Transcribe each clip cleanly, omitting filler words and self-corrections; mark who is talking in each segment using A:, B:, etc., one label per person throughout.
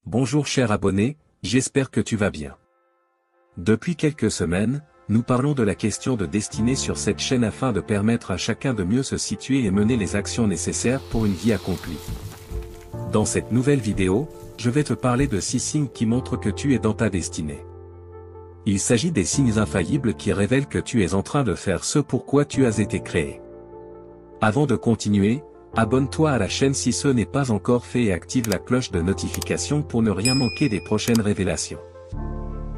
A: Bonjour cher abonné, j'espère que tu vas bien. Depuis quelques semaines, nous parlons de la question de destinée sur cette chaîne afin de permettre à chacun de mieux se situer et mener les actions nécessaires pour une vie accomplie. Dans cette nouvelle vidéo, je vais te parler de 6 signes qui montrent que tu es dans ta destinée. Il s'agit des signes infaillibles qui révèlent que tu es en train de faire ce pour quoi tu as été créé. Avant de continuer, abonne-toi à la chaîne si ce n'est pas encore fait et active la cloche de notification pour ne rien manquer des prochaines révélations.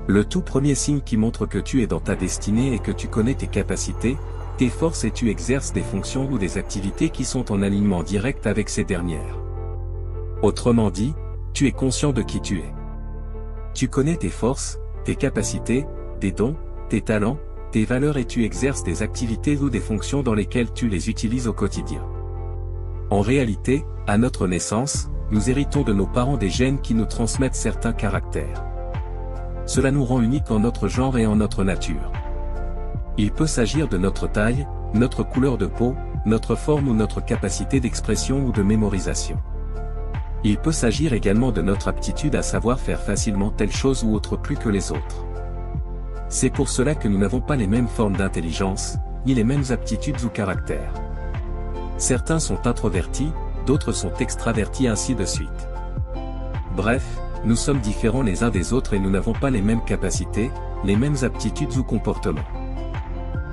A: Le tout premier signe qui montre que tu es dans ta destinée est que tu connais tes capacités, tes forces et tu exerces des fonctions ou des activités qui sont en alignement direct avec ces dernières. Autrement dit, tu es conscient de qui tu es. Tu connais tes forces, tes capacités, tes dons, tes talents, tes valeurs et tu exerces des activités ou des fonctions dans lesquelles tu les utilises au quotidien. En réalité, à notre naissance, nous héritons de nos parents des gènes qui nous transmettent certains caractères. Cela nous rend uniques en notre genre et en notre nature. Il peut s'agir de notre taille, notre couleur de peau, notre forme ou notre capacité d'expression ou de mémorisation. Il peut s'agir également de notre aptitude à savoir faire facilement telle chose ou autre plus que les autres. C'est pour cela que nous n'avons pas les mêmes formes d'intelligence, ni les mêmes aptitudes ou caractères. Certains sont introvertis, d'autres sont extravertis ainsi de suite. Bref, nous sommes différents les uns des autres et nous n'avons pas les mêmes capacités, les mêmes aptitudes ou comportements.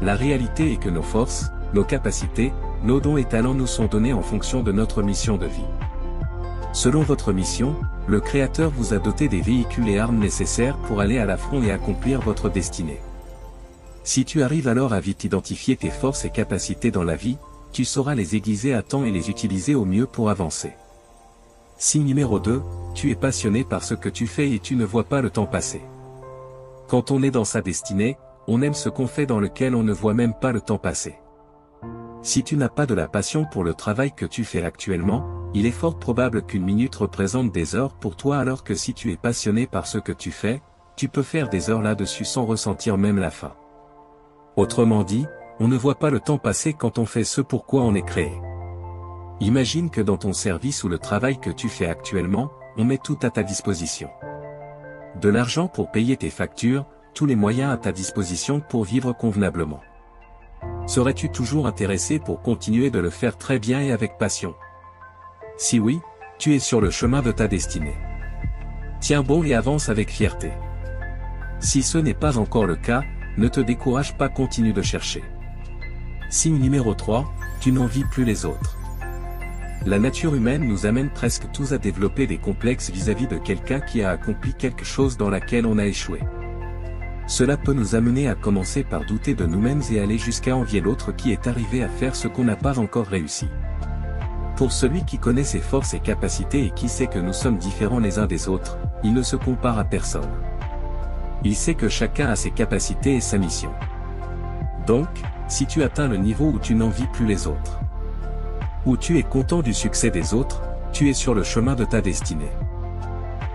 A: La réalité est que nos forces, nos capacités, nos dons et talents nous sont donnés en fonction de notre mission de vie. Selon votre mission, le Créateur vous a doté des véhicules et armes nécessaires pour aller à l'affront et accomplir votre destinée. Si tu arrives alors à vite identifier tes forces et capacités dans la vie, tu sauras les aiguiser à temps et les utiliser au mieux pour avancer. Signe numéro 2, tu es passionné par ce que tu fais et tu ne vois pas le temps passer. Quand on est dans sa destinée, on aime ce qu'on fait dans lequel on ne voit même pas le temps passer. Si tu n'as pas de la passion pour le travail que tu fais actuellement, il est fort probable qu'une minute représente des heures pour toi alors que si tu es passionné par ce que tu fais, tu peux faire des heures là-dessus sans ressentir même la faim. Autrement dit, on ne voit pas le temps passer quand on fait ce pour quoi on est créé. Imagine que dans ton service ou le travail que tu fais actuellement, on met tout à ta disposition. De l'argent pour payer tes factures, tous les moyens à ta disposition pour vivre convenablement. Serais-tu toujours intéressé pour continuer de le faire très bien et avec passion? Si oui, tu es sur le chemin de ta destinée. Tiens bon et avance avec fierté. Si ce n'est pas encore le cas, ne te décourage pas, continue de chercher. Signe numéro 3, tu n'envies plus les autres. La nature humaine nous amène presque tous à développer des complexes vis-à-vis de quelqu'un qui a accompli quelque chose dans laquelle on a échoué. Cela peut nous amener à commencer par douter de nous-mêmes et aller jusqu'à envier l'autre qui est arrivé à faire ce qu'on n'a pas encore réussi. Pour celui qui connaît ses forces et capacités et qui sait que nous sommes différents les uns des autres, il ne se compare à personne. Il sait que chacun a ses capacités et sa mission. Donc, si tu atteins le niveau où tu n'envies plus les autres, où tu es content du succès des autres, tu es sur le chemin de ta destinée.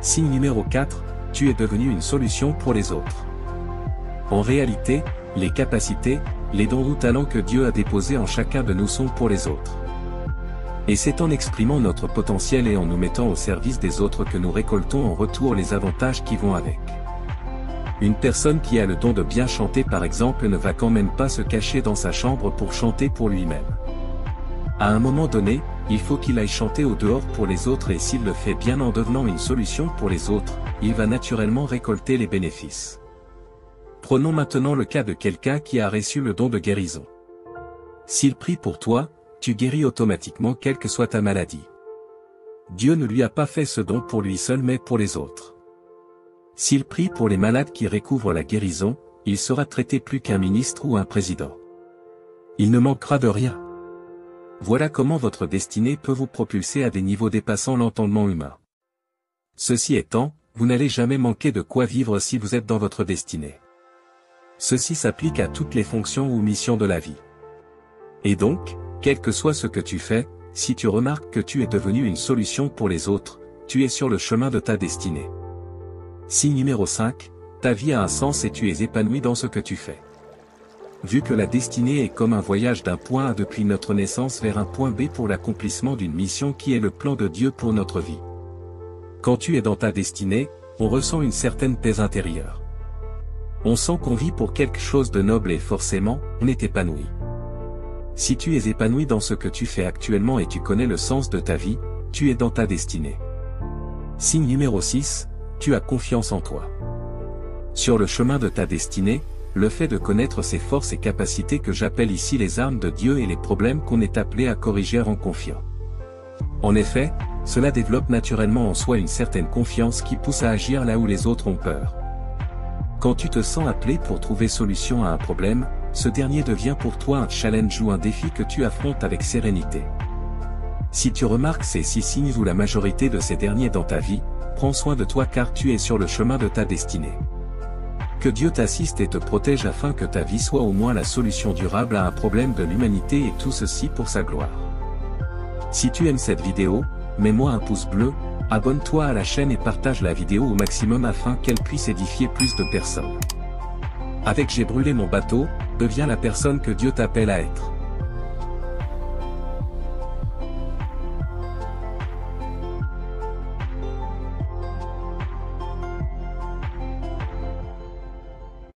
A: Signe numéro 4, tu es devenu une solution pour les autres. En réalité, les capacités, les dons ou talents que Dieu a déposés en chacun de nous sont pour les autres. Et c'est en exprimant notre potentiel et en nous mettant au service des autres que nous récoltons en retour les avantages qui vont avec. Une personne qui a le don de bien chanter par exemple ne va quand même pas se cacher dans sa chambre pour chanter pour lui-même. À un moment donné, il faut qu'il aille chanter au dehors pour les autres et s'il le fait bien en devenant une solution pour les autres, il va naturellement récolter les bénéfices. Prenons maintenant le cas de quelqu'un qui a reçu le don de guérison. S'il prie pour toi, tu guéris automatiquement quelle que soit ta maladie. Dieu ne lui a pas fait ce don pour lui seul mais pour les autres. S'il prie pour les malades qui recouvrent la guérison, il sera traité plus qu'un ministre ou un président. Il ne manquera de rien. Voilà comment votre destinée peut vous propulser à des niveaux dépassant l'entendement humain. Ceci étant, vous n'allez jamais manquer de quoi vivre si vous êtes dans votre destinée. Ceci s'applique à toutes les fonctions ou missions de la vie. Et donc, quel que soit ce que tu fais, si tu remarques que tu es devenu une solution pour les autres, tu es sur le chemin de ta destinée. Signe numéro 5, ta vie a un sens et tu es épanoui dans ce que tu fais. Vu que la destinée est comme un voyage d'un point A depuis notre naissance vers un point B pour l'accomplissement d'une mission qui est le plan de Dieu pour notre vie. Quand tu es dans ta destinée, on ressent une certaine paix intérieure. On sent qu'on vit pour quelque chose de noble et forcément, on est épanoui. Si tu es épanoui dans ce que tu fais actuellement et tu connais le sens de ta vie, tu es dans ta destinée. Signe numéro 6, tu as confiance en toi. Sur le chemin de ta destinée, le fait de connaître ses forces et capacités que j'appelle ici les armes de Dieu et les problèmes qu'on est appelé à corriger rend confiant. En effet, cela développe naturellement en soi une certaine confiance qui pousse à agir là où les autres ont peur. Quand tu te sens appelé pour trouver solution à un problème, ce dernier devient pour toi un challenge ou un défi que tu affrontes avec sérénité. Si tu remarques ces 6 signes ou la majorité de ces derniers dans ta vie, prends soin de toi car tu es sur le chemin de ta destinée. Que Dieu t'assiste et te protège afin que ta vie soit au moins la solution durable à un problème de l'humanité et tout ceci pour sa gloire. Si tu aimes cette vidéo, mets-moi un pouce bleu, abonne-toi à la chaîne et partage la vidéo au maximum afin qu'elle puisse édifier plus de personnes. Avec J'ai brûlé mon bateau, deviens la personne que Dieu t'appelle à être.